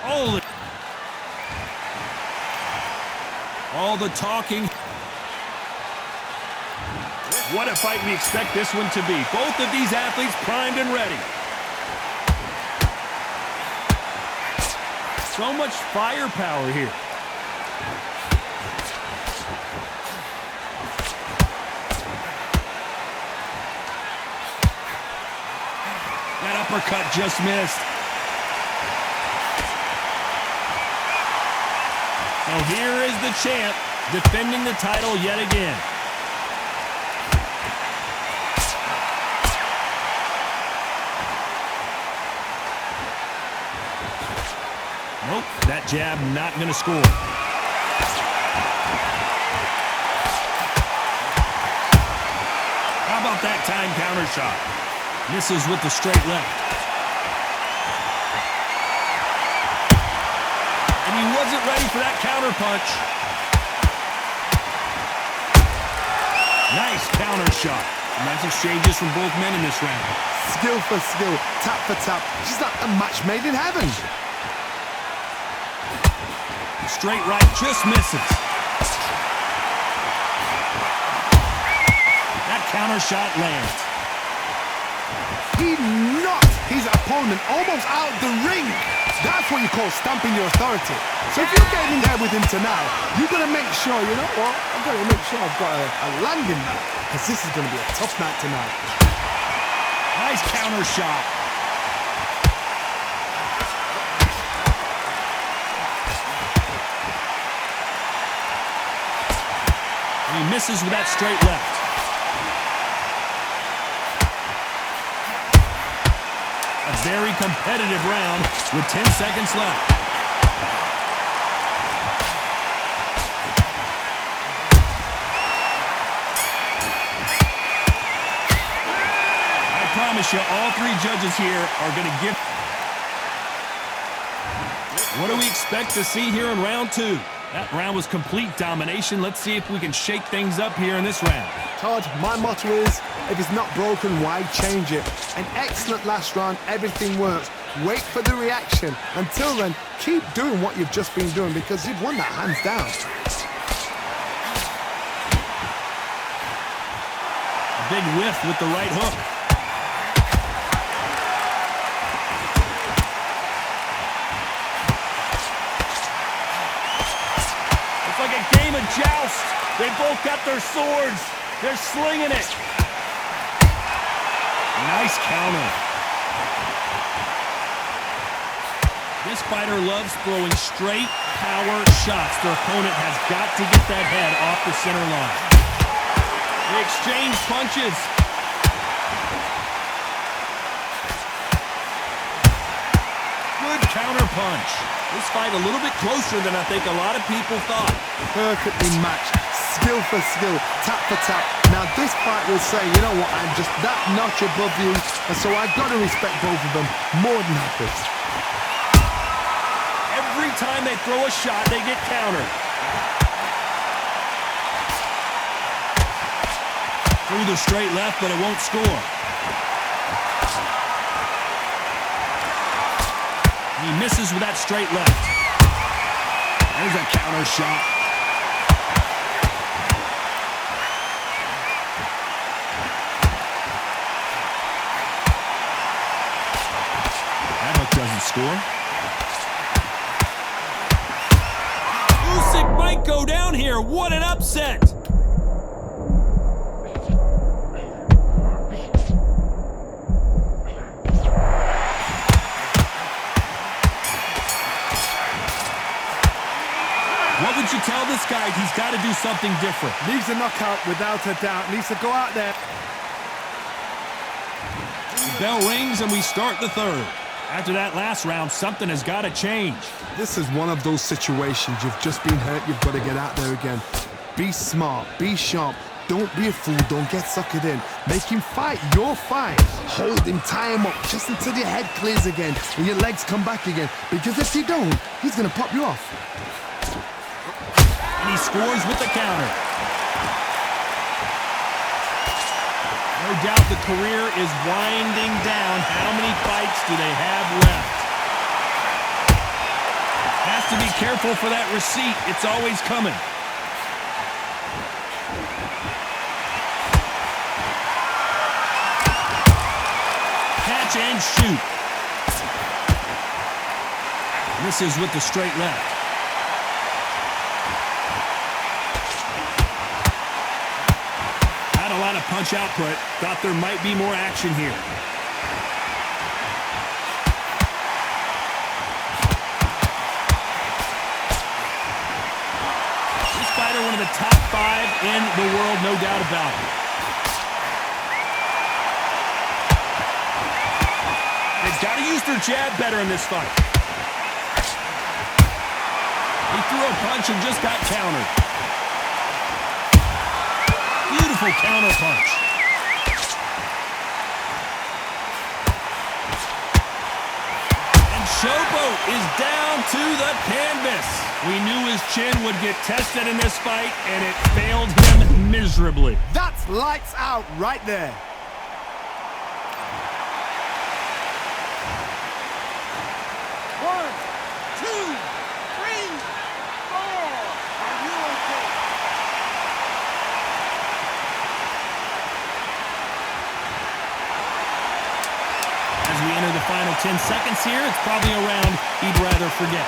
Holy. All the talking. What a fight we expect this one to be. Both of these athletes primed and ready. So much firepower here. That uppercut just missed. So here is the champ defending the title yet again. Nope, that jab not going to score. How about that time counter shot? Misses with the straight left. And he wasn't ready for that counter punch. Nice counter shot. Nice exchanges from both men in this round. Skill for skill, tap for tap. Just like a match made in heaven. Straight right just misses. That counter shot lands. He knocked his opponent almost out the ring. That's what you call stamping your authority. So if you're getting there with him tonight, you've got to make sure, you know what? I've got to make sure I've got a landing now. Because this is going to be a tough night tonight. Nice counter shot. He misses with that straight left. A very competitive round with 10 seconds left. I promise you, all three judges here are going to give... What do we expect to see here in round two? That round was complete domination. Let's see if we can shake things up here in this round. Todd, my motto is, if it's not broken, why change it? An excellent last round, everything works. Wait for the reaction. Until then, keep doing what you've just been doing because you've won that hands down. A big whiff with the right hook. Like a game of joust. They both got their swords. They're slinging it. Nice counter. This fighter loves throwing straight power shots. Their opponent has got to get that head off the center line. They exchange punches. Good counter punch. This fight a little bit closer than I think a lot of people thought. Perfectly matched, skill for skill, tap for tap. Now this fight will say, you know what, I'm just that notch above you, and so I've got to respect both of them more than happy. Every time they throw a shot, they get countered. Through the straight left, but it won't score. He misses with that straight left. There's a counter shot. That hook doesn't score. Usyk might go down here. What an upset. What would you tell this guy? He's got to do something different. Needs a knockout without a doubt. Needs to go out there. The bell rings and we start the third. After that last round, something has got to change. This is one of those situations. You've just been hurt. You've got to get out there again. Be smart. Be sharp. Don't be a fool. Don't get suckered in. Make him fight your fight. Hold him. Tie him up just until your head clears again and your legs come back again. Because if you don't, he's going to pop you off. And he scores with the counter. No doubt the career is winding down. How many fights do they have left? to be careful for that receipt. It's always coming. Catch and shoot. Misses with the straight left. Not a lot of punch output. Thought there might be more action here. This fighter, one of the top 5 in the world, no doubt about it. They've got to use their jab better in this fight. He threw a punch and just got countered. Beautiful counter punch. And Showboat is down to the canvas. We knew his chin would get tested in this fight, and it failed him miserably. That's lights out right there. As we enter the final 10 seconds here, it's probably a round he'd rather forget.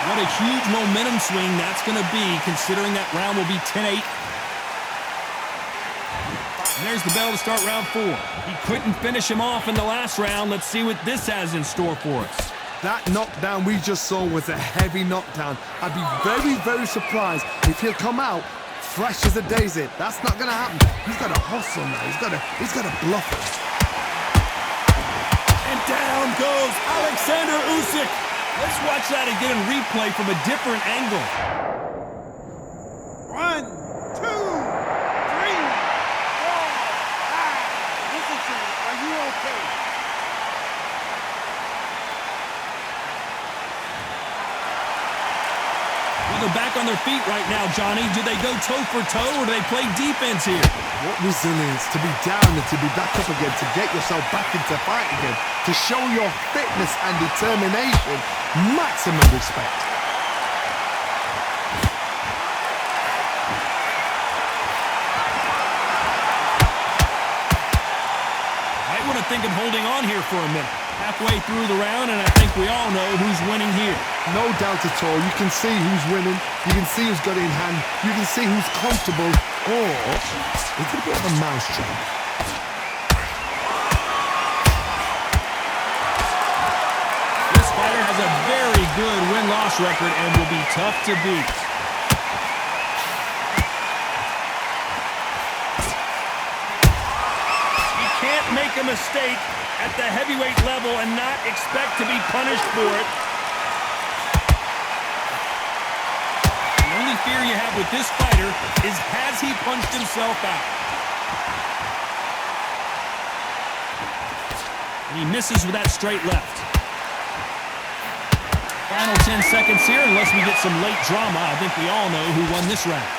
What a huge momentum swing that's going to be, considering that round will be 10-8. And there's the bell to start round 4. He couldn't finish him off in the last round. Let's see what this has in store for us. That knockdown we just saw was a heavy knockdown. I'd be very, very surprised if he'll come out fresh as a daisy. That's not going to happen. He's got to hustle now. He's got to bluff it. And down goes Alexander Usyk. Let's watch that again in replay from a different angle. 1, 2, 3, 4, 5. Listen to me. Are you okay? Well, they're back on their feet right now, Johnny. Do they go toe for toe or do they play defense here? What resilience to be down and to be back up again, to get yourself back into fight again, to show your fitness and determination. Maximum respect. Might want to think of holding on here for a minute. Halfway through the round, and I think we all know who's winning here. No doubt at all. You can see who's winning. You can see who's got it in hand. You can see who's comfortable. Or it's a bit of a mousetrap. This fighter has a very good win-loss record and will be tough to beat. You can't make a mistake at the heavyweight level and not expect to be punished for it. The only fear you have with this fighter is, has he punched himself out? And he misses with that straight left. Final 10 seconds here, unless we get some late drama. I think we all know who won this round.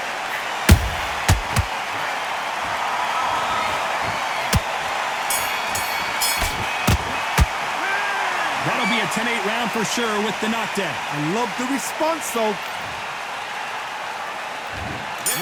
That'll be a 10-8 round for sure with the knockdown. I love the response, though.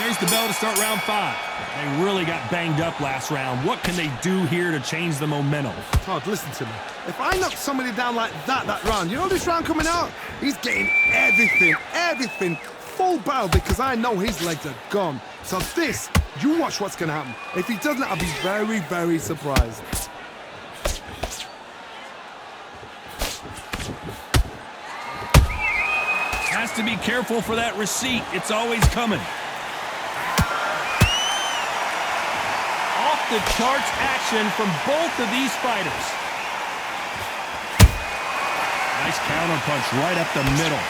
There's the bell to start round 5. They really got banged up last round. What can they do here to change the momentum? Todd, listen to me. If I knock somebody down like that round, you know this round coming out? He's getting everything, full barrel, because I know his legs are gone. So this, you watch what's going to happen. If he doesn't, I'll be very, very surprised. Has to be careful for that receipt. It's always coming. Off the charts action from both of these fighters. Nice counter punch right up the middle.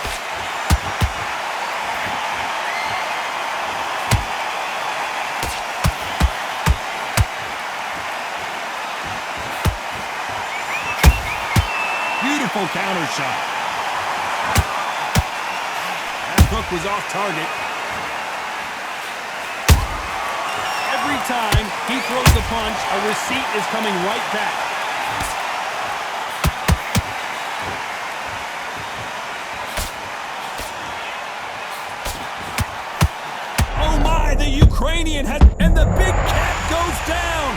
Beautiful counter shot. That hook was off target. Every time he throws a punch, a receipt is coming right back. Oh my, the Ukrainian has, and the big cat goes down.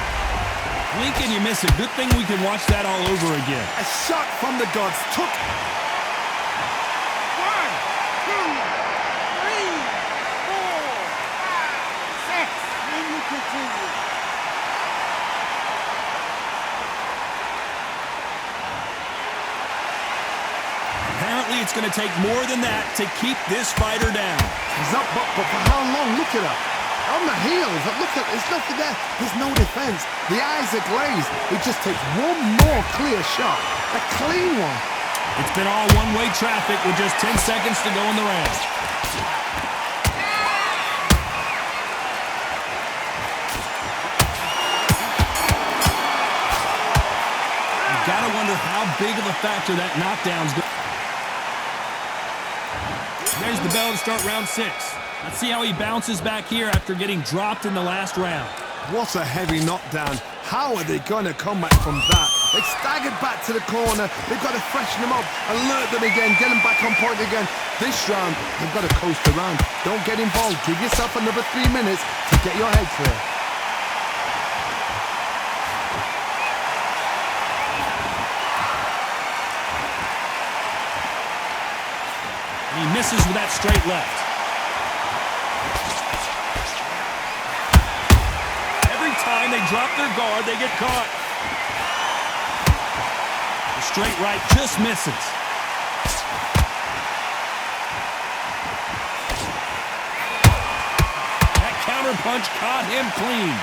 Lincoln, you miss it. Good thing we can watch that all over again. A shot from the gods took. 1, 2, 3, 4, 5, 6. Then you continue. Apparently, it's going to take more than that to keep this fighter down. He's up, but for how long? Look at her. On the heels. Look at, there's nothing there. There's no defense. The eyes are glazed. It just takes one more clear shot. A clean one. It's been all one-way traffic with just 10 seconds to go in the round. You've got to wonder how big of a factor that knockdown's going. There's the bell to start round 6. Let's see how he bounces back here after getting dropped in the last round. What a heavy knockdown. How are they going to come back from that? They staggered back to the corner. They've got to freshen them up, alert them again, get them back on point again. This round, they've got to coast around. Don't get involved. Give yourself another 3 minutes to get your head clear. He misses with that straight left. Every time they drop their guard, they get caught. The straight right just misses. That counter punch caught him clean.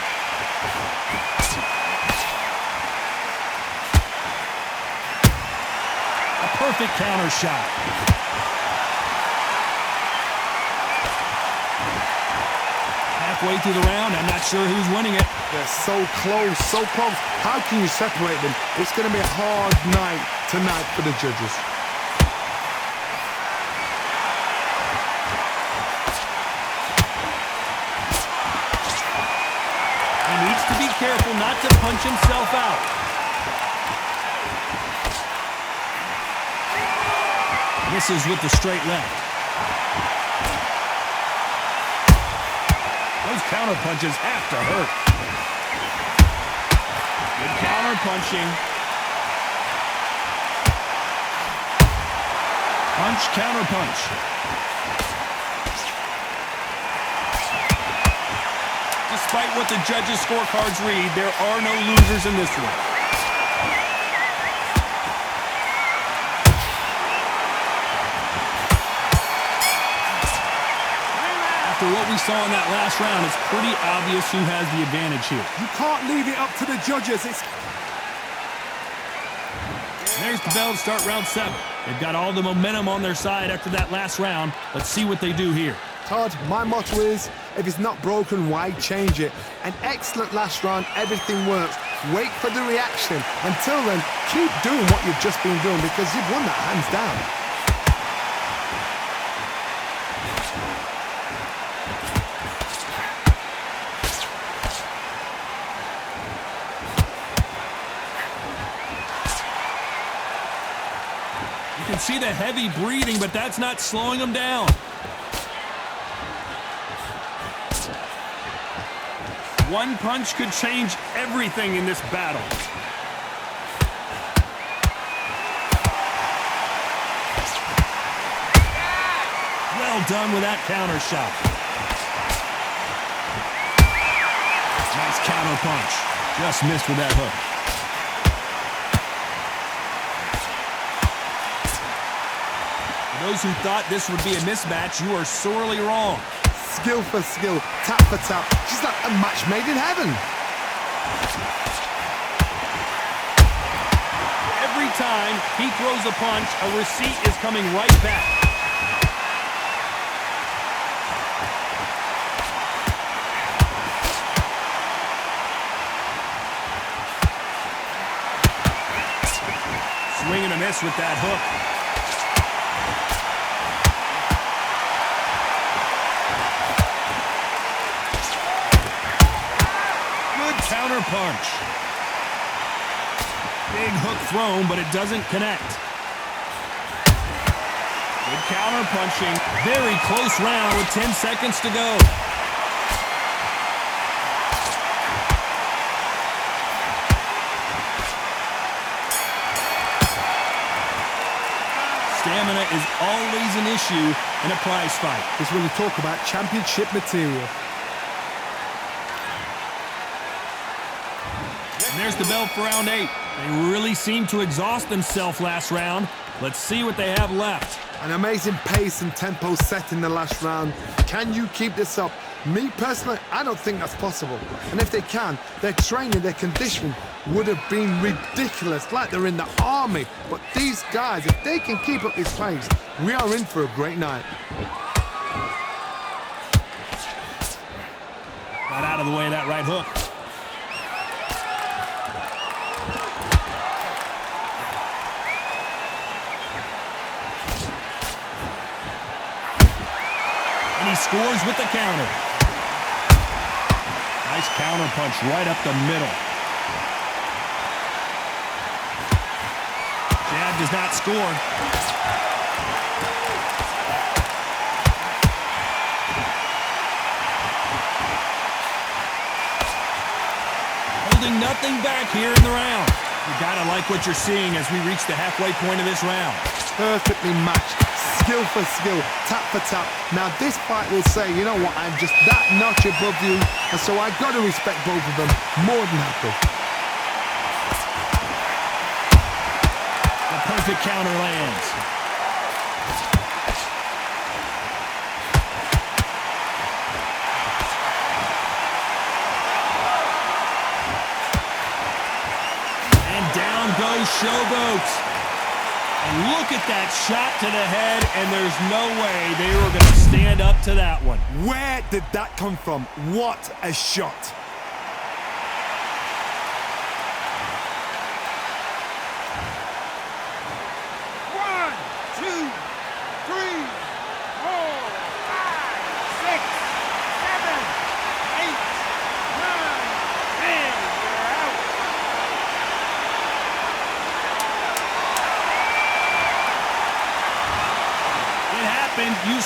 A perfect counter shot. Halfway through the round, I'm not sure who's winning it. They're so close, so close. How can you separate them? It's going to be a hard night tonight for the judges. He needs to be careful not to punch himself out. Misses with the straight left. Those counter punches have to hurt. Good counter punching. Punch, counter punch. Despite what the judges' scorecards read, there are no losers in this one. After what we saw in that last round, it's pretty obvious who has the advantage here. You can't leave it up to the judges. There's the bell to start round 7. They've got all the momentum on their side after that last round. Let's see what they do here. Todd, my motto is, if it's not broken, why change it? An excellent last round, everything works. Wait for the reaction. Until then, keep doing what you've just been doing because you've won that hands down. You can see the heavy breathing, but that's not slowing him down. One punch could change everything in this battle. Well done with that counter shot. Nice counter punch. Just missed with that hook. For those who thought this would be a mismatch, you are sorely wrong. Skill for skill, tap for tap. She's like a match made in heaven. Every time he throws a punch, a receipt is coming right back. Swing and a miss with that hook. counter punch. Big hook thrown, but it doesn't connect. Good counter punching. Very close round with 10 seconds to go. Stamina is always an issue in a prize fight. This is when you talk about championship material. And there's the bell for round 8. They really seemed to exhaust themselves last round. Let's see what they have left. An amazing pace and tempo set in the last round. Can you keep this up? Me personally, I don't think that's possible. And if they can, their training, their conditioning would have been ridiculous, like they're in the army. But these guys, if they can keep up this pace, we are in for a great night. Got out of the way of that right hook. And he scores with the counter. Nice counter punch right up the middle. Jab does not score. Holding nothing back here in the round. You gotta like what you're seeing as we reach the halfway point of this round. Perfectly matched, skill for skill, tap for tap. Now this fight will say, you know what, I'm just that notch above you, and so I've got to respect both of them more than happy. The perfect counter lands. And down goes Showboat. And look at that shot to the head, and there's no way they were going to stand up to that one. Where did that come from? What a shot. One, two, three, 4, 5, 6, 7, 8, 9, 10. You're out. It happened. You